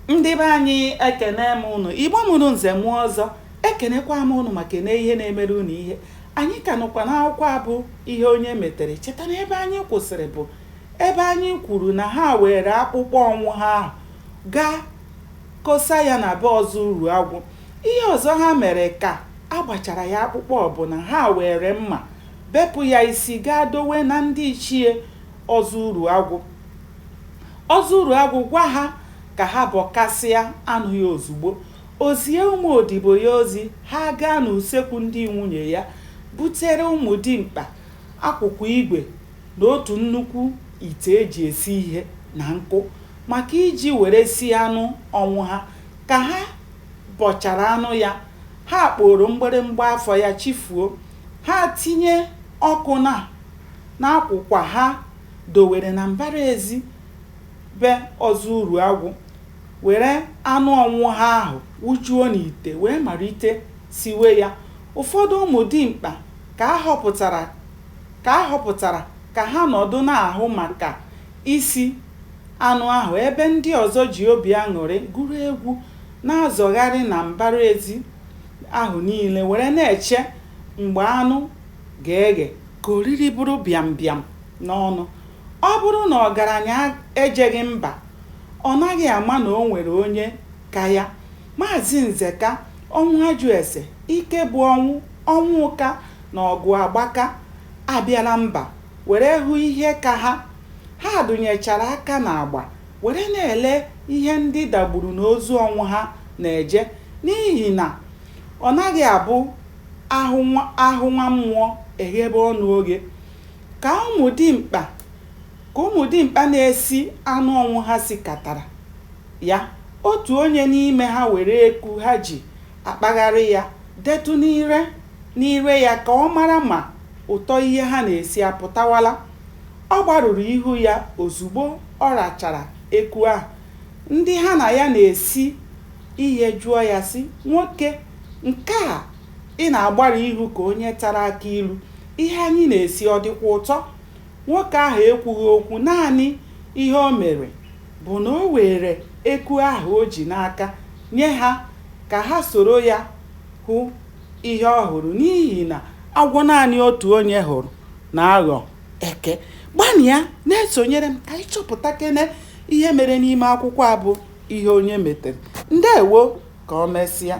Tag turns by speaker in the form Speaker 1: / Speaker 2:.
Speaker 1: Ndị be anyị ekene m unu, Igbo mụrụ nze mụọ ọzọ, ekenekwa m unu maka na ihe na-emere unu ihe. Anyị ka nọkwa n'akwụkwọ abụ ihe onye metere. Cheta na ebe anyị kwụsịrị bụ ebe anyị kwuru na ha were akpụkpọ ọnwụ ha ahụ gaa kosa ya na be Ọzọuruagwụ. Ihe ọzọ ha mere ka agbachara ya akpụkpọ bụ na ha were mma bepụ ya isi gaa dowe na ndị ichie Ọzọuruagwụ. Ọzọuruagwụ gwa ha ka ha bọkasịa anụ ya ozugbo, ozie ụmụ odibo ya ozi, ha gaa n'usekwu ndị nwunye ya butere ụmụ dimkpa akwụkwọ igwe na otu nnukwu ite eji esi ihe na nkụ maka iji were sie anụ ọnwụ ha. Ka ha bọchara anụ ya, ha kporo mgbịrịmgba afọ ya chifuo, ha tinye ọkụ na akwụkwa ha dowere na mbara ezi be Ọzọuruagwụ, were anụ ọnwụ ha ahụ wụjuo n'ite wee malite siwe ya. Ụfọdụ ụmụ dimkpa ka a họpụtara ka ha nọdụ na-ahụ maka isi anụ ahụ, ebe ndị ọzọ ji obi aṅụrị gụrụ egwu na-azọgharị na mbara ezi ahụ niile were na-eche mgbe anụ ga-eghe ka oriri bụrụ bịam bịam n'ọnụ. Ọ bụrụ na ọgaranya ejeghị mba, ọ naghị ama na o nwere onye ka ya. Maazị Nzeka, Ọnwụajụeze, Ike bụ ọnwụ ụka na ọgụ agbaka abịala mba were hụ ihe ka ha dụnyechara aka n'agba were na-ele ihe ndị dagburu n'ozu ọnwụ ha na-eje, n'ihi na ọ naghị abụ ahụ nwa mmụọ eghebe ọnụ oge. Ka ụmụ dimkpa na-esi anụ ọnwụ ha sikatara ya, otu onye n'ime ha were eku ha ji akpagharị ya detụ n'ire ya ka ọ mara ma ụtọ ihe ha na-esi apụtawala. Ọ gbarụrụ ihu ya ozugbo ọ rachara eku ahụ. Ndị ha na ya na-esi ihe jụọ ya sị, "Nwoke, nke a ị na-agbara ihu ka onye tara aka ilu, ihe anyị na-esi ọ dịkwa ụtọ?" Nwoke ahụ ekwughị okwu, naanị ihe o mere bụ na o were eku ahụ o ji n'aka nye ha ka ha soro ya hụ ihe ọ hụrụ, n'ihi na agwọ naanị otu onye hụrụ na-aghọ eke. Gbanịa na-esonyere m ka anyị chọpụta kene ihe mere n'ime akwụkwọ abụ ihe onye metere. Ndewo, ka o mesịa.